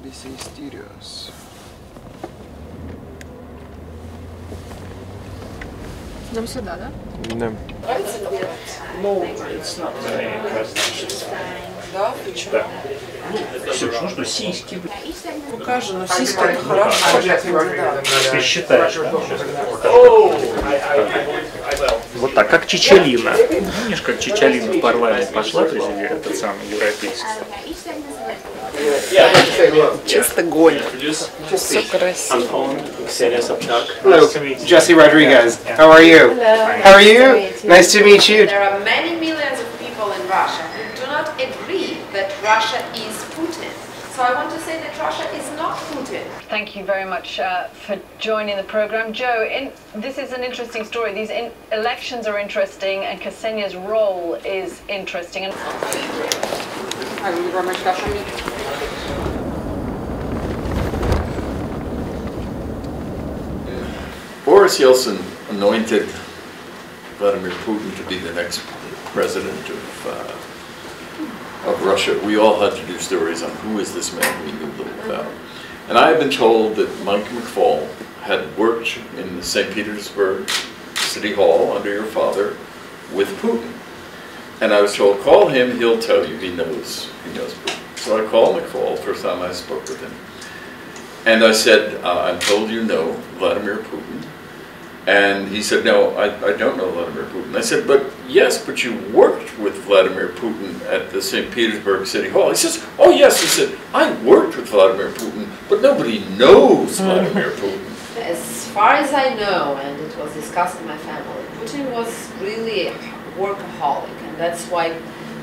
This is mysterious. Нам сюда, да? Да. No, it's not да? Почему? Ксюш, ну что, сиськи? Покажи, но сиськи это хорошо для кандидата. Ты считаешь, да? Вот так, как Чичалина. Помнишь, как Чичалина в парламент пошла, президент, этот самый европейский? Чисто гонит. Все красиво. Ксения Собчак. Hello, Jesse Rodriguez. How are you? How are you? Nice to meet you. There are many millions of people in Russia who do not agree that Russia is Putin. So I want to say that Russia is not Putin. Thank you very much for joining the program. Joe, this is an interesting story. These elections are interesting and Ksenia's role is interesting. Boris Yeltsin anointed Vladimir Putin to be the next president of Russia. We all had to do stories on who is this man we knew little about. And I have been told that Mike McFaul had worked in the St. Petersburg City Hall under your father with Putin. And I was told, call him, he'll tell you, he knows Putin. So I called McFaul, first time I spoke with him. And I said, I'm told you know Vladimir Putin. And he said, no, I don't know Vladimir Putin. I said, but yes, but you worked with Vladimir Putin at the St. Petersburg City Hall. He says, oh yes, he said, I worked with Vladimir Putin, but nobody knows Vladimir Putin. As far as I know, and it was discussed in my family, Putin was really a workaholic, and that's why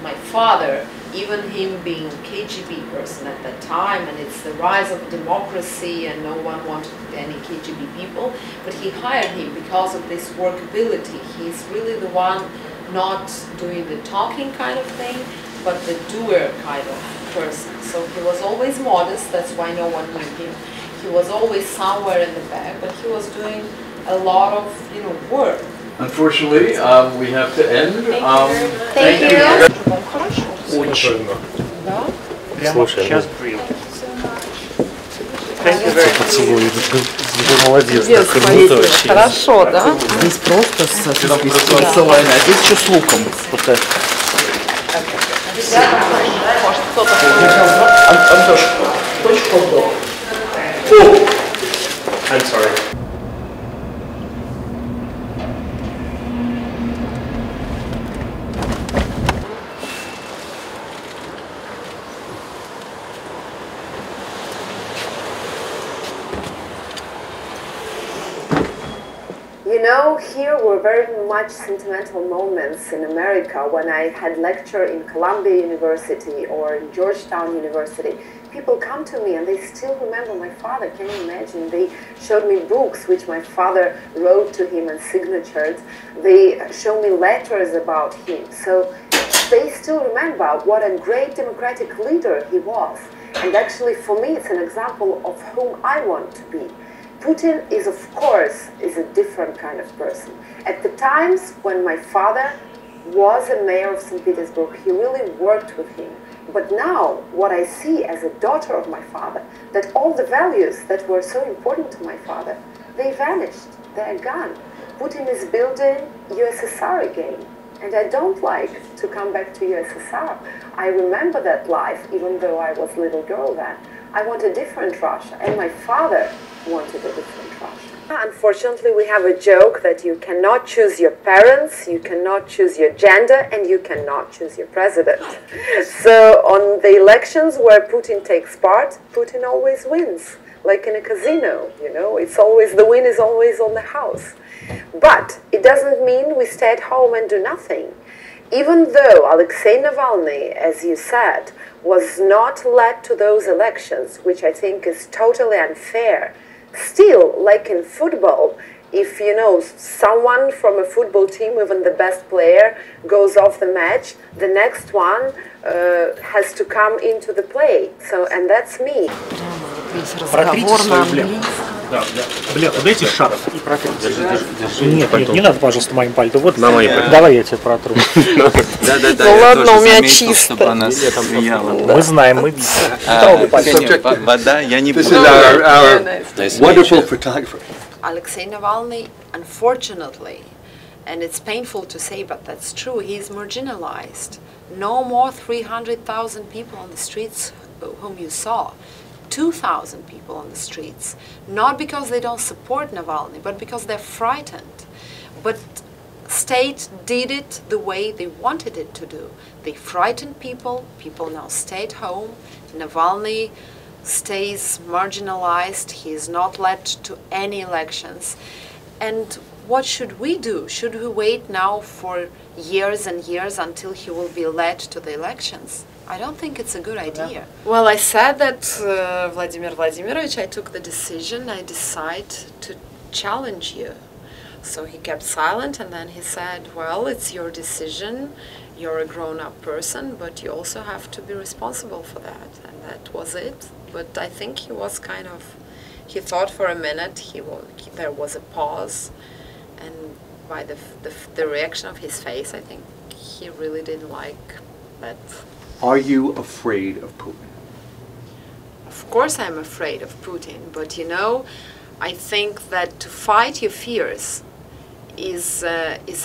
my father, even him being a KGB person at that time, and it's the rise of democracy and no one wanted any KGB people, but he hired him because of this workability. He's really the one not doing the talking kind of thing, but the doer kind of person. So he was always modest, that's why no one knew him. He was always somewhere in the back, but he was doing a lot of, work. Unfortunately, we have to end. Thank you. Очень. Да? Прямо сейчас брил. Поцелуй. Ты молодец. Здесь, смотрите, очень. хорошо, да? Здесь просто с солоной, а здесь еще с луком. Может, кто-то... Антош, точку до. I'm sorry. Here were very much sentimental moments in America when I had lecture in Columbia University or in Georgetown University. People come to me and they still remember my father. Can you imagine? They showed me books which my father wrote to him and signatured. They showed me letters about him. So they still remember what a great democratic leader he was. And actually for me it's an example of whom I want to be. Putin is, of course, a different kind of person. At the times when my father was a mayor of St. Petersburg, he really worked with him. But now, what I see as a daughter of my father, that all the values that were so important to my father, they vanished, they're gone. Putin is building USSR again. And I don't like to come back to USSR. I remember that life, even though I was a little girl then. I want a different Russia, and my father wanted a different Russia. Unfortunately, we have a joke that you cannot choose your parents, you cannot choose your gender, and you cannot choose your president. So on the elections where Putin takes part, Putin always wins. Like in a casino, it's always, the win is always on the house. But it doesn't mean we stay at home and do nothing. Even though Alexei Navalny, as you said, was not led to those elections, which I think is totally unfair, still, like in football, if someone from a football team, even the best player, goes off the match, the next one has to come into the play. So, and that's me. Весь разговор на английском. Да, бля, подайте шарф. Нет, не надо, пожалуйста, моим пальто. Вот, на мои пальто. Давай я тебе протру. Да-да-да, Ну я ладно, тоже у меня заметил, чисто. чтобы она съела. Мы знаем, мы видим. Ксения, вода, я не буду. Wonderful photographer. Alexei Navalny, unfortunately, and it's painful to say, but that's true, he's marginalized. No more 300,000 people on the streets whom you saw. 2,000 people on the streets. Not because they don't support Navalny, but because they're frightened. But state did it the way they wanted it to do. They frightened people, people now stay at home. Navalny stays marginalized, he is not led to any elections. And what should we do? Should we wait now for years and years until he will be led to the elections? I don't think it's a good idea. Well, I said that, Vladimir Vladimirovich, I took the decision, I decide to challenge you. So he kept silent and then he said, well, it's your decision, you're a grown-up person, but you also have to be responsible for that. And that was it. But I think he was kind of, he thought for a minute, there was a pause, and by the reaction of his face, I think he really didn't like that. Are you afraid of Putin? Of course I'm afraid of Putin, but you know, I think that to fight your fears is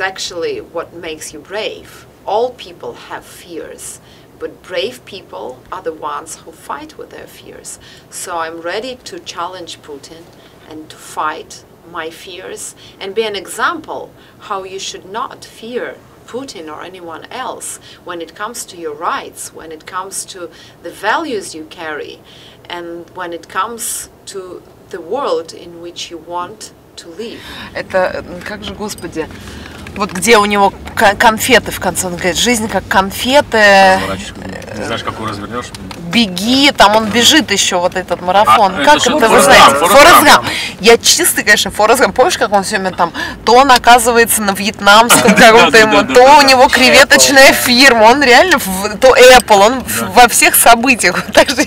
actually what makes you brave. All people have fears, but brave people are the ones who fight with their fears. So I'm ready to challenge Putin and to fight my fears and be an example how you should not fear Putin or anyone else when it comes to your rights, when it comes to the values you carry, and when it comes to the world in which you want to live. Это, как же, господи, вот где у него конфеты в конце, он говорит, жизнь как конфеты. Не знаешь, какую развернешь? Беги, там он бежит еще, вот этот марафон. А, как это это вы Форрест знаете? Гамп, Форрест Гамп. Я чистый, конечно, Форрест Гамп. Помнишь, как он все время там, то он оказывается на вьетнамском каком-то ему, то у него креветочная фирма, он реально, то Apple, он во всех событиях. Так что,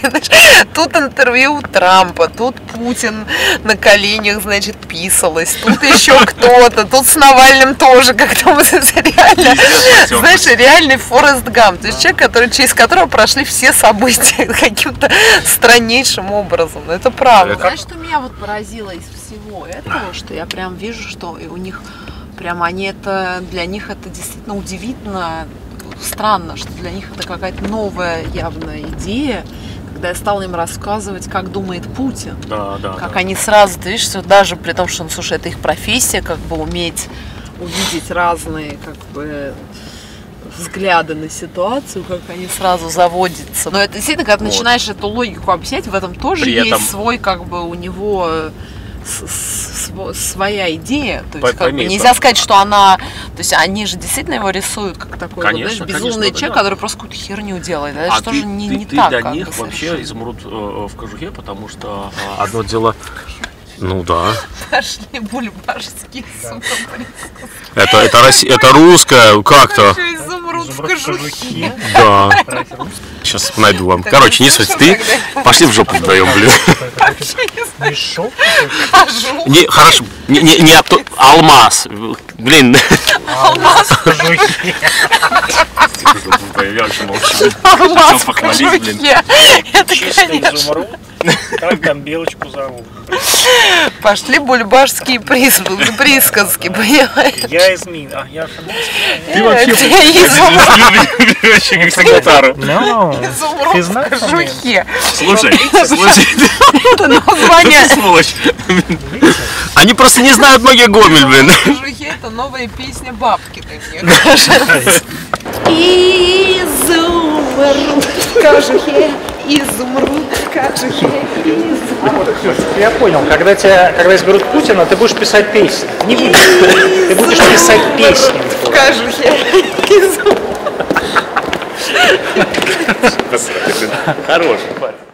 тут интервью у Трампа, тут Путин на коленях, значит, писалась, тут еще кто-то, тут с Навальным тоже как-то реально, знаешь, реальный Форрест Гамп. То есть человек, через которого прошли все события каким-то страннейшим образом. Это правда. Знаешь, что меня вот поразило из всего этого, что я прям вижу, что у них прям они это, для них это действительно удивительно, странно, что для них это какая-то новая явная идея, когда я стала им рассказывать, как думает Путин. Как они сразу, ты видишь, что даже при том, что, слушай, это их профессия, как бы уметь увидеть разные, как бы, взгляды на ситуацию, как они сразу заводятся. Но это действительно, когда ты начинаешь эту логику объяснять, в этом тоже есть свой, как бы, у него своя идея. То есть, как бы, нельзя сказать, что она... То есть они же действительно его рисуют как такой, конечно, вот, знаешь, безумный человек, который просто какую-то херню делает. Это же тоже не так. Ты для них вообще Изумруд в кожухе, потому что одно дело... Ну да. Пошли бульбашские супы. Это русское как-то. Изумруд в кожухе. Да. Сейчас найду вам. Короче, не суть. Ты пошли в жопу вдвоем, блин. Мешок? Не, хорошо. Не алмаз. Блин. Алмаз в кожухе. Я очень молчу. Алмаз в кожухе. Это, конечно. Как там белочку зовут? Пошли бульбашские присказки, понимаешь? Я из Мин. А, я Ты вообще как санитару. Ты знаешь, в кожухе. Слушай. Это название. Сволочь. Они просто не знают многие Гомель, блин. В кожухе это новая песня Бабкиной, мне кажется. Изумруд в кожухе. Изумруд в кожухе. Я понял, когда изберут Путина, ты будешь писать песни. Не будешь. Ты будешь писать песни. В кожухе. Хороший парень.